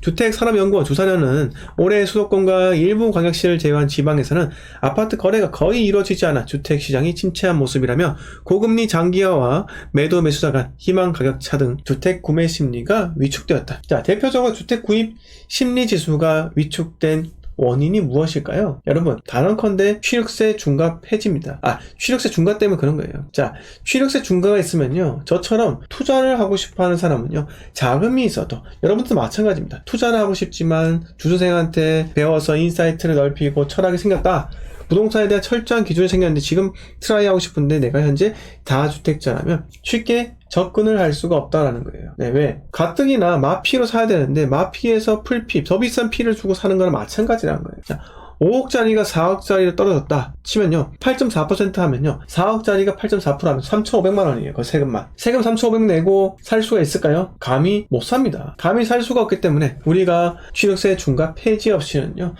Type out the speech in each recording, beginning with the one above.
주택산업연구원 조사련은 올해 수도권과 일부 광역시를 제외한 지방에서는 아파트 거래가 거의 이루어지지 않아 주택시장이 침체한 모습이라며 고금리 장기화와 매도 매수자 간 희망 가격 차 등 주택 구매 심리가 위축되었다. 자, 대표적으로 주택 구입 심리 지수가 위축된 원인이 무엇일까요? 여러분, 단언컨대 취득세 중과 폐지입니다. 취득세 중과 때문에 그런 거예요. 자, 취득세 중과가 있으면요, 저처럼 투자를 하고 싶어 하는 사람은요, 자금이 있어도, 여러분도 마찬가지입니다. 투자를 하고 싶지만 주주생한테 배워서 인사이트를 넓히고 철학이 생겼다. 부동산에 대한 철저한 기준이 생겼는데 지금 트라이 하고 싶은데 내가 현재 다주택자라면 쉽게 접근을 할 수가 없다라는 거예요. 네, 왜? 가뜩이나 마피로 사야 되는데 마피에서 풀피, 더 비싼 피를 주고 사는 거랑 마찬가지라는 거예요. 자, 5억짜리가 4억짜리로 떨어졌다 치면요, 8.4% 하면요, 4억짜리가 8.4% 하면 3,500만 원이에요. 그 세금만. 세금 3,500 내고 살 수가 있을까요? 감히 못 삽니다. 감히 살 수가 없기 때문에 우리가 취득세 중과 폐지 없이는요,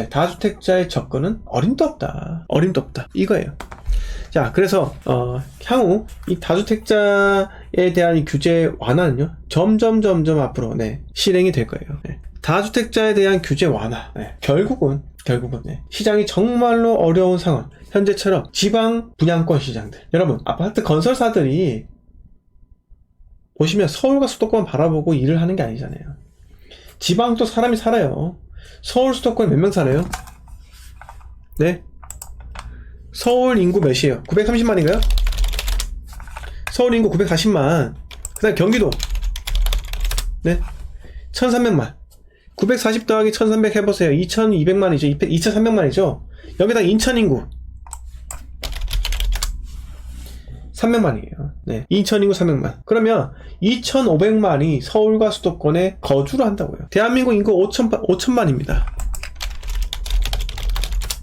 다주택자의 접근은 어림도 없다. 이거예요. 자, 그래서 향후 이 다주택자에 대한 이 규제 완화는요, 점점 앞으로 실행이 될 거예요. 다주택자에 대한 규제 완화, 결국은 시장이 정말로 어려운 상황, 현재처럼 지방 분양권 시장들, 여러분, 아파트 건설사들이 보시면 서울과 수도권 바라보고 일을 하는 게 아니잖아요. 지방도 사람이 살아요. 서울 수도권 몇 명 살아요? 네, 서울 인구 몇이에요? 930만인가요? 서울 인구 940만. 그 다음 경기도 1300만. 940 더하기 1300 해보세요. 2200만이죠. 2300만이죠. 여기다 인천 인구 300만이에요. 인천 인구 300만. 그러면 2500만이 서울과 수도권에 거주를 한다고요. 대한민국 인구 5천만입니다.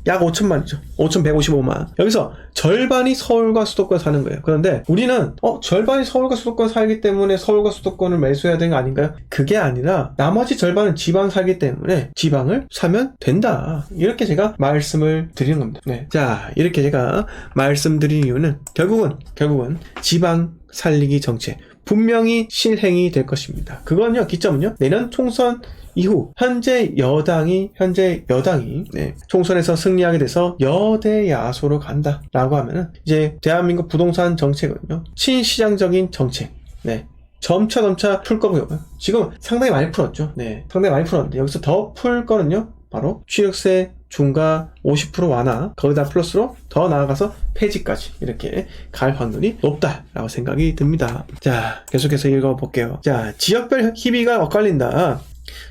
약 5천만이죠. 5,155만. 여기서 절반이 서울과 수도권 사는 거예요. 그런데 우리는 절반이 서울과 수도권 살기 때문에 서울과 수도권을 매수해야 되는 거 아닌가요? 그게 아니라 나머지 절반은 지방 살기 때문에 지방을 사면 된다. 이렇게 제가 말씀을 드리는 겁니다. 자, 이렇게 제가 말씀드린 이유는 결국은 지방 살리기 정책 분명히 실행이 될 것입니다. 그건요, 기점은요, 내년 총선 이후 현재 여당이 총선에서 승리하게 돼서 여대 야소로 간다라고 하면은 이제 대한민국 부동산 정책은요, 친시장적인 정책 점차 풀 거고요. 지금 상당히 많이 풀었죠. 상당히 많이 풀었는데 여기서 더 풀 거는요, 바로 취득세 중과 50% 완화, 거기다 플러스로 더 나아가서 폐지까지 이렇게 갈 확률이 높다라고 생각이 듭니다. 자, 계속해서 읽어볼게요. 자, 지역별 희비가 엇갈린다.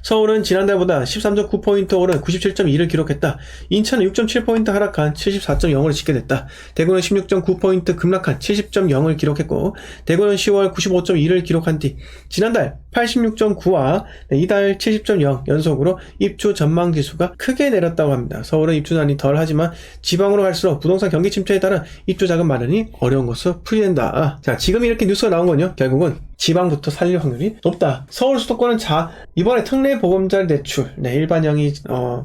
서울은 지난달보다 13.9포인트 오른 97.2를 기록했다. 인천은 6.7포인트 하락한 74.0을 찍게 됐다. 대구는 16.9포인트 급락한 70.0을 기록했고, 대구는 10월 95.2를 기록한 뒤 지난달 86.9와 이달 70.0 연속으로 입주 전망 지수가 크게 내렸다고 합니다. 서울은 입주난이 덜하지만 지방으로 갈수록 부동산 경기 침체에 따라 입주 자금 마련이 어려운 것으로 풀이된다. 자, 지금 이렇게 뉴스가 나온 건요, 결국은 지방부터 살릴 확률이 높다. 서울 수도권은 이번에 특례 보금자리 대출 일반형이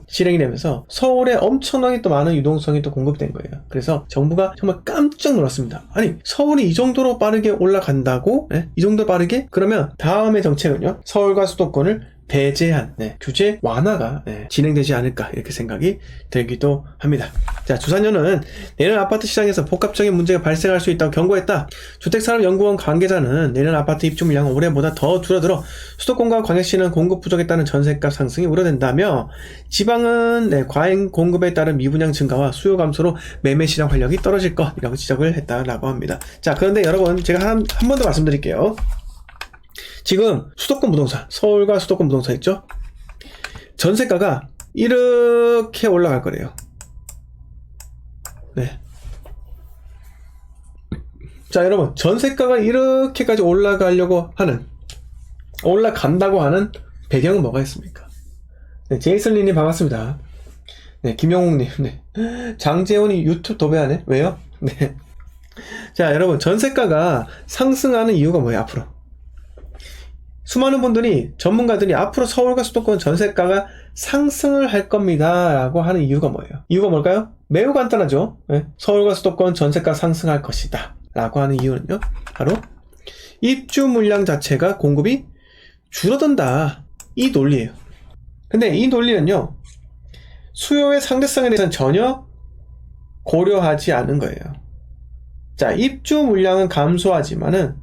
실행이 되면서 서울에 엄청나게 또 많은 유동성이 또 공급된 거예요. 그래서 정부가 정말 깜짝 놀랐습니다. 아니, 서울이 이 정도로 빠르게 올라간다고? 이 정도 빠르게? 그러면 다음의 정책은요, 서울과 수도권을 배제한 규제 완화가 진행되지 않을까, 이렇게 생각이 들기도 합니다. 자, 조사련은 내년 아파트 시장에서 복합적인 문제가 발생할 수 있다고 경고했다. 주택산업연구원 관계자는 내년 아파트 입주 물량은 올해보다 더 줄어들어 수도권과 광역시는 공급 부족에 따른 전세값 상승이 우려된다며, 지방은 과잉 공급에 따른 미분양 증가와 수요 감소로 매매 시장 활력이 떨어질 것이라고 지적을 했다라고 합니다. 자, 그런데 여러분, 제가 한 번 더 말씀드릴게요. 지금 수도권 부동산, 서울과 수도권 부동산 있죠? 전세가가 이렇게 올라갈 거래요. 자, 여러분, 전세가가 이렇게까지 올라간다고 하는 배경은 뭐가 있습니까? 제이슬리님 반갑습니다. 김영웅님, 장재훈이 유튜브 도배하네? 왜요? 자, 여러분, 전세가가 상승하는 이유가 뭐예요, 앞으로? 수많은 분들이, 전문가들이 앞으로 서울과 수도권 전세가가 상승을 할 겁니다 라고 하는 이유가 뭐예요? 이유가 뭘까요? 매우 간단하죠. 서울과 수도권 전세가 상승할 것이다 라고 하는 이유는요, 바로 입주 물량 자체가 공급이 줄어든다. 이 논리예요. 근데 이 논리는요, 수요의 상대성에 대해서는 전혀 고려하지 않은 거예요. 자, 입주 물량은 감소하지만은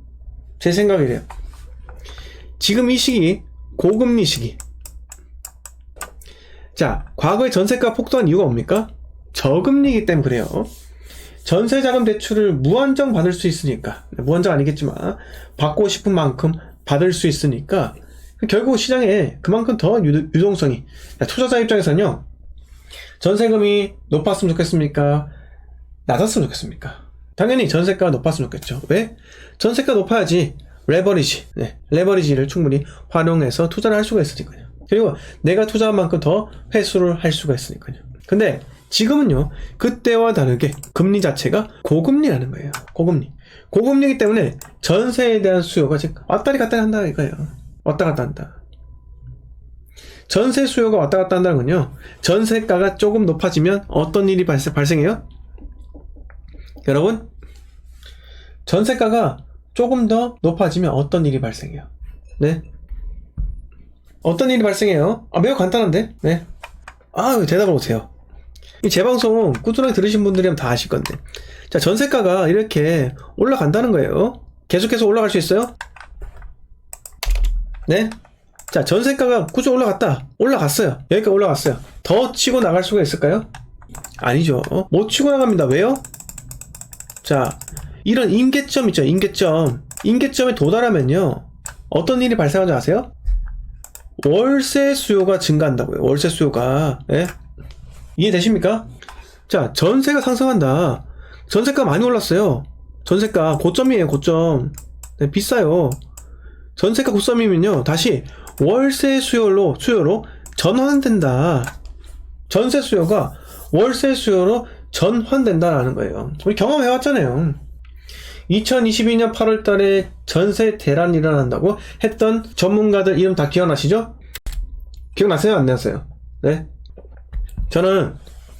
제 생각이래요. 지금 이 시기 고금리 시기. 자, 과거에 전세가 폭등한 이유가 뭡니까? 저금리이기 때문에 그래요. 전세자금 대출을 무한정 받을 수 있으니까, 무한정 아니겠지만 받고 싶은 만큼 받을 수 있으니까 결국 시장에 그만큼 더 유동성이. 투자자 입장에서는요, 전세금이 높았으면 좋겠습니까? 낮았으면 좋겠습니까? 당연히 전세가가 높았으면 좋겠죠. 왜? 전세가 높아야지 레버리지, 레버리지를 충분히 활용해서 투자를 할 수가 있으니까요. 그리고 내가 투자한 만큼 더 회수를 할 수가 있으니까요. 근데 지금은요, 그때와 다르게 금리 자체가 고금리라는 거예요. 고금리이기 때문에 전세에 대한 수요가 지금 왔다리 갔다리 한다 이거예요. 왔다 갔다 한다. 전세 수요가 왔다 갔다 한다는 건요, 전세가가 조금 높아지면 어떤 일이 발생해요? 여러분, 전세가가 조금 더 높아지면 어떤 일이 발생해요? 네? 어떤 일이 발생해요? 매우 간단한데? 네? 왜 대답을 못해요? 제 방송 꾸준하게 들으신 분들이면 다 아실 건데. 자, 전세가가 이렇게 올라간다는 거예요. 계속해서 올라갈 수 있어요? 네? 자, 전세가가 꾸준히 올라갔어요. 여기까지 올라갔어요. 더 치고 나갈 수가 있을까요? 아니죠. 못 치고 나갑니다. 왜요? 자, 이런 임계점 있죠. 임계점에 도달하면요, 어떤 일이 발생하는지 아세요? 월세 수요가 증가한다고요. 월세 수요가. 예? 이해되십니까? 자, 전세가 상승한다. 전세가 많이 올랐어요. 전세가 고점이에요. 고점. 네, 비싸요. 전세가 고점이면요, 다시 월세 수요로 전환된다. 전세 수요가 월세 수요로 전환된다라는 거예요. 우리 경험해왔잖아요. 2022년 8월 달에 전세 대란이 일어난다고 했던 전문가들 이름 다 기억나시죠? 기억나세요? 안 나세요? 네? 저는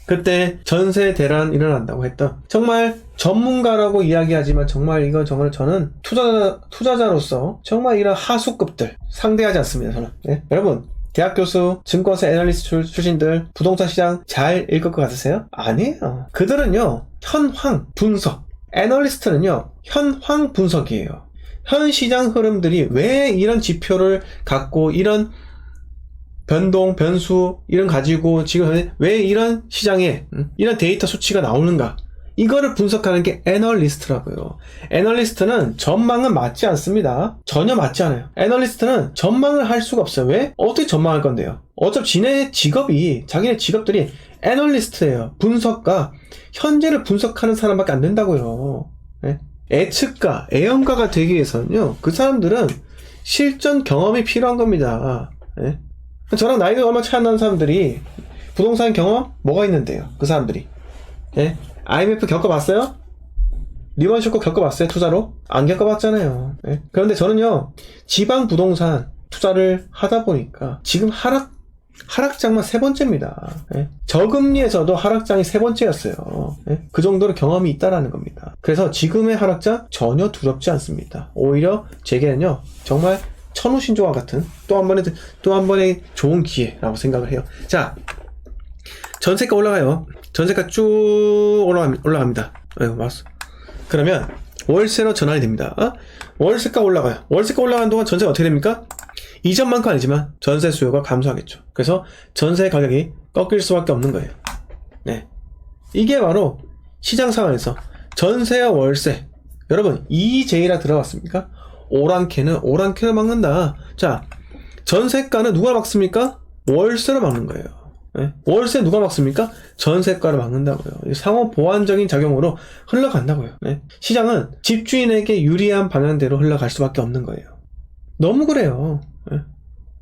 그때 전세 대란 일어난다고 했던, 정말 전문가라고 이야기하지만 정말 저는 투자자로서 정말 이런 하수급들 상대하지 않습니다. 저는. 네? 여러분, 대학 교수, 증권사 애널리스트 출신들 부동산 시장 잘 읽을 것 같으세요? 아니에요. 그들은요, 현황 분석. 애널리스트는요, 현황 분석이에요. 현 시장 흐름들이 왜 이런 지표를 갖고 이런 변동, 변수 이런 가지고 지금 왜 이런 시장에 이런 데이터 수치가 나오는가, 이거를 분석하는 게 애널리스트라고요. 애널리스트는 전망은 맞지 않습니다. 전혀 맞지 않아요. 애널리스트는 전망을 할 수가 없어요. 왜? 어떻게 전망할 건데요? 어차피 자기네 직업들이 애널리스트예요. 분석가, 현재를 분석하는 사람밖에 안 된다고요. 네? 예측가, 애언가가 되기 위해서는요, 그 사람들은 실전 경험이 필요한 겁니다. 네? 저랑 나이가 얼마 차이 안 나는 사람들이 부동산 경험 뭐가 있는데요? 그 사람들이. 네? IMF 겪어봤어요? 리먼 쇼크 겪어봤어요? 투자로? 안 겪어봤잖아요. 네? 그런데 저는요, 지방 부동산 투자를 하다 보니까 지금 하락장만 3번째입니다. 네? 저금리에서도 하락장이 3번째였어요. 네? 그 정도로 경험이 있다라는 겁니다. 그래서 지금의 하락장 전혀 두렵지 않습니다. 오히려 제게는요, 정말 천우신조와 같은 또 한 번의 좋은 기회라고 생각을 해요. 자, 전세가 올라가요. 전세가 쭉 올라갑니다. 맞어. 그러면 월세로 전환이 됩니다. 월세가 올라가요. 월세가 올라가는 동안 전세가 어떻게 됩니까? 이전만큼 아니지만 전세 수요가 감소하겠죠. 그래서 전세 가격이 꺾일 수밖에 없는 거예요. 네, 이게 바로 시장 상황에서 전세와 월세. 여러분, EJ라 들어봤습니까? 오랑캐는 막는다. 자, 전세가는 누가 막습니까? 월세로 막는 거예요. 네? 월세 누가 막습니까? 전세가를 막는다고요. 상호 보완적인 작용으로 흘러간다고요. 네? 시장은 집주인에게 유리한 방향대로 흘러갈 수밖에 없는 거예요. 너무 그래요. 네?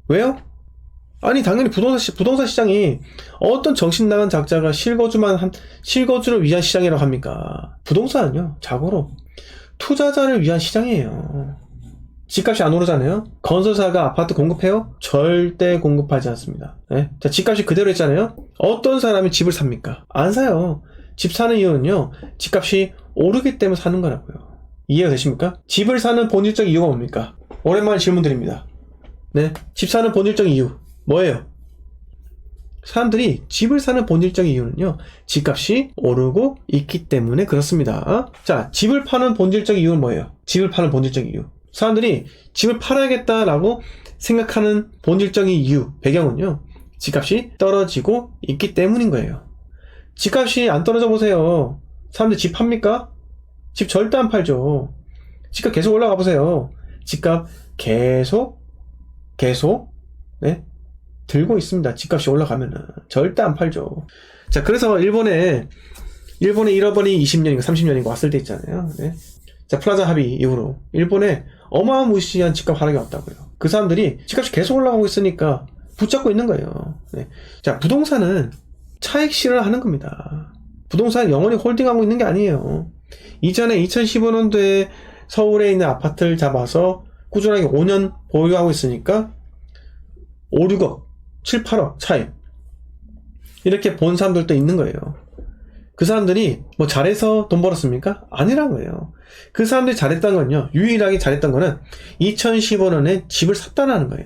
왜요? 아니, 당연히 부동산 시장이 어떤 정신 나간 작자가 실거주를 위한 시장이라고 합니까? 부동산은요, 자고로 투자자를 위한 시장이에요. 집값이 안 오르잖아요. 건설사가 아파트 공급해요? 절대 공급하지 않습니다. 네? 자, 집값이 그대로 있잖아요. 어떤 사람이 집을 삽니까? 안 사요. 집 사는 이유는요, 집값이 오르기 때문에 사는 거라고요. 이해가 되십니까? 집을 사는 본질적 이유가 뭡니까? 오랜만에 질문 드립니다. 네, 집 사는 본질적인 이유 뭐예요? 사람들이 집을 사는 본질적인 이유는요, 집값이 오르고 있기 때문에 그렇습니다. 자, 집을 파는 본질적인 이유는 뭐예요? 집을 파는 본질적인 이유. 사람들이 집을 팔아야겠다라고 생각하는 본질적인 이유, 배경은요, 집값이 떨어지고 있기 때문인 거예요. 집값이 안 떨어져 보세요. 사람들 집 팝니까? 집 절대 안 팔죠. 집값 계속 올라가 보세요. 집값 계속, 네? 들고 있습니다. 집값이 올라가면은. 절대 안 팔죠. 자, 그래서 일본에 잃어버린 20년인가 30년인가 왔을 때 있잖아요. 네? 자, 플라자 합의 이후로 일본에 어마무시한 집값 하락이 왔다고요. 그 사람들이 집값이 계속 올라가고 있으니까 붙잡고 있는 거예요. 네. 자, 부동산은 차익 실현을 하는 겁니다. 부동산 영원히 홀딩하고 있는 게 아니에요. 이전에 2015년도에 서울에 있는 아파트를 잡아서 꾸준하게 5년 보유하고 있으니까 5, 6억, 7, 8억 차익 이렇게 본 사람들도 있는 거예요. 그 사람들이 뭐 잘해서 돈 벌었습니까? 아니란 거예요. 그 사람들이 잘했던 건요, 유일하게 잘했던 거는 2015년에 집을 샀다는 거예요.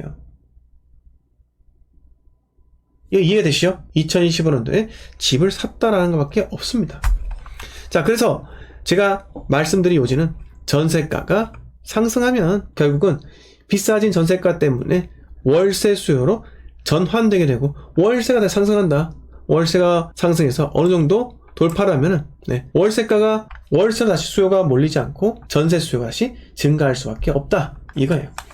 이거 이해되시죠? 2015년도에 집을 샀다라는 것밖에 없습니다. 자, 그래서 제가 말씀드린 요지는 전세가가 상승하면 결국은 비싸진 전세가 때문에 월세 수요로 전환되게 되고, 월세가 다 상승한다. 월세가 상승해서 어느 정도 돌파를 하면은, 네, 월세가 다시 수요가 몰리지 않고 전세 수요가 다시 증가할 수밖에 없다. 이거예요.